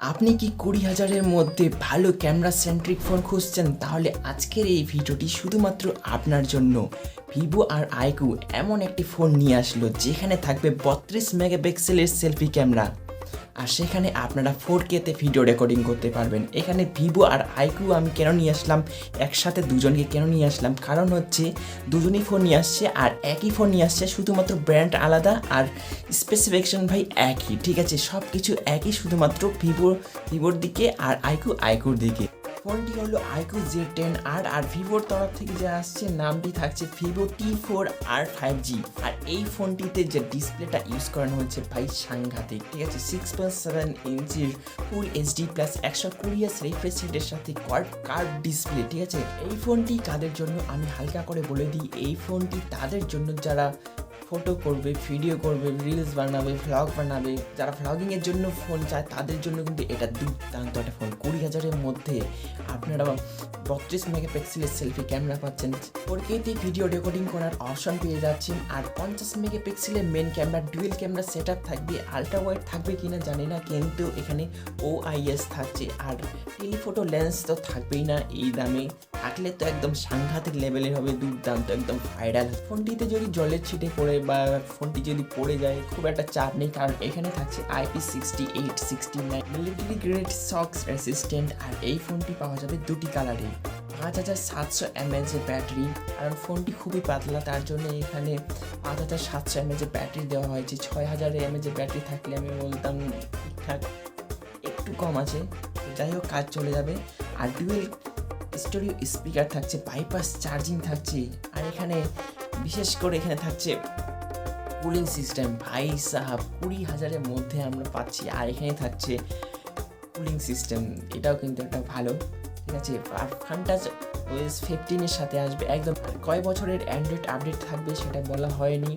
আপনি কি 20,000-এর মধ্যে ভালো ক্যামেরা সেন্ট্রিক ফোন খুঁজছেন? তাহলে আজকের এই ভিডিওটি শুধুমাত্র আপনার জন্য। ভিভো আর iQoo এমন একটি ফোন নিয়ে আসলো যেখানে থাকবে 32 মেগাপিক্সেলের সেলফি ক্যামেরা, আর সেখানে আপনারা 4K-তে ভিডিও রেকর্ডিং করতে পারবেন। এখানে ভিভো আর iQoo আমি কেন নিয়ে আসলাম, একসাথে দুজনকে কেন নিয়ে আসলাম, কারণ হচ্ছে দুজনই ফোন নিয়ে আসছে আর একই ফোন নিয়ে আসছে, শুধুমাত্র ব্র্যান্ড আলাদা আর স্পেসিফিকেশন ভাই একই, ঠিক আছে, সব কিছু একই, শুধুমাত্র ভিভোর দিকে আর iQooর দিকে। ফোনটি হলো iQoo Z10R আর ভিভোর তরফ থেকে যে আসছে নামটি থাকছে ভিভো T4R 5G। আর এই ফোনটিতে যে ডিসপ্লেটা ইউজ করানো হচ্ছে ভাই সাংঘাতিক, ঠিক আছে, 6.7 ইঞ্চির ফুল এইচডি প্লাস 120 রিফ্রেশ রেটের সাথে কার্ভ ডিসপ্লে, ঠিক আছে। এই ফোনটি কাদের জন্য আমি হালকা করে বলে দিই, এই ফোনটি তাদের জন্য যারা ফটো করবে, ভিডিও করবে, রিলস বানাবে, ভ্লগ বানাবে, যারা ভ্লগিংয়ের জন্য ফোন চায় তাদের জন্য কিন্তু এটা দুর্দান্ত একটা ফোন। 20,000-এর মধ্যে আপনারা 32 মেগাপিক্সেলের সেলফি ক্যামেরা পাচ্ছেন, 4K-তে ভিডিও রেকর্ডিং করার অপশন পেয়ে যাচ্ছেন, আর 50 মেগাপিক্সেলের main camera, dual camera set up থাকবে। আলট্রা ওয়াইড থাকবে কিনা জানি না, কিন্তু এখানে OIS থাকছে। আর টেলিফোটো লেন্স তো থাকবেই না, এই দামে থাকলে তো একদম সাংঘাতিক লেভেলের হবে, দুর্দান্ত, একদম ভাইরাল। ফোনটিতে যদি জলের ছিটে পড়ে বা ফোনটি যদি পড়ে যায় খুব একটা চাপ নেই, কারণ এখানে থাকছে IP68, 69 military grade shock resistant. আর এই ফোনটি পাওয়া যাবে দুটি কালারে, 5700 mAh ব্যাটারি, কারণ ফোনটি খুবই পাতলা তার জন্য এখানে 5700 mAh ব্যাটারি দেওয়া হয়েছে। 6000 mAh ব্যাটারি থাকলে আমি বলতাম ঠিকঠাক, একটু কম আছে, যাই হোক কাজ চলে যাবে। আর ডুয়েল স্টোরিও স্পিকার থাকছে, বাইপাস চার্জিং থাকছে, আর এখানে বিশেষ করে এখানে থাকছে কুলিং সিস্টেম। ভাই সাহাব 20,000-এর মধ্যে আমরা পাচ্ছি, আর এখানে থাকছে কুলিং সিস্টেম, এটাও কিন্তু একটা ভালো, ঠিক আছে। আর ফানটাচ OS 15-এর সাথে আসবে একদম। কয় বছরের অ্যান্ড্রয়েড আপডেট থাকবে সেটা বলা হয়নি,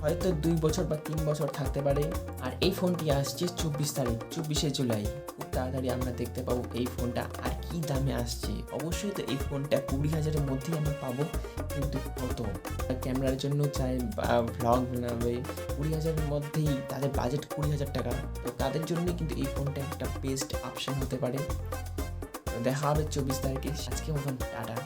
হয়তো 2 বছর বা 3 বছর থাকতে পারে। আর এই ফোনটি আসছে 24 জুলাই, খুব তাড়াতাড়ি আমরা দেখতে পাবো এই ফোনটা। আর কি দামে আসছে, অবশ্যই তো এই ফোনটা 20,000-এর মধ্যেই আমরা পাবো, কিন্তু কত ক্যামেরার জন্য চাই বা ভ্লগ বানাবে 20,000-এর মধ্যেই, তাদের বাজেট 20,000 টাকা, তো তাদের জন্যই কিন্তু এই ফোনটা একটা বেস্ট অপশন হতে পারে। তো দেখা হবে 24 তারিখে। আজকে মতন টাটা।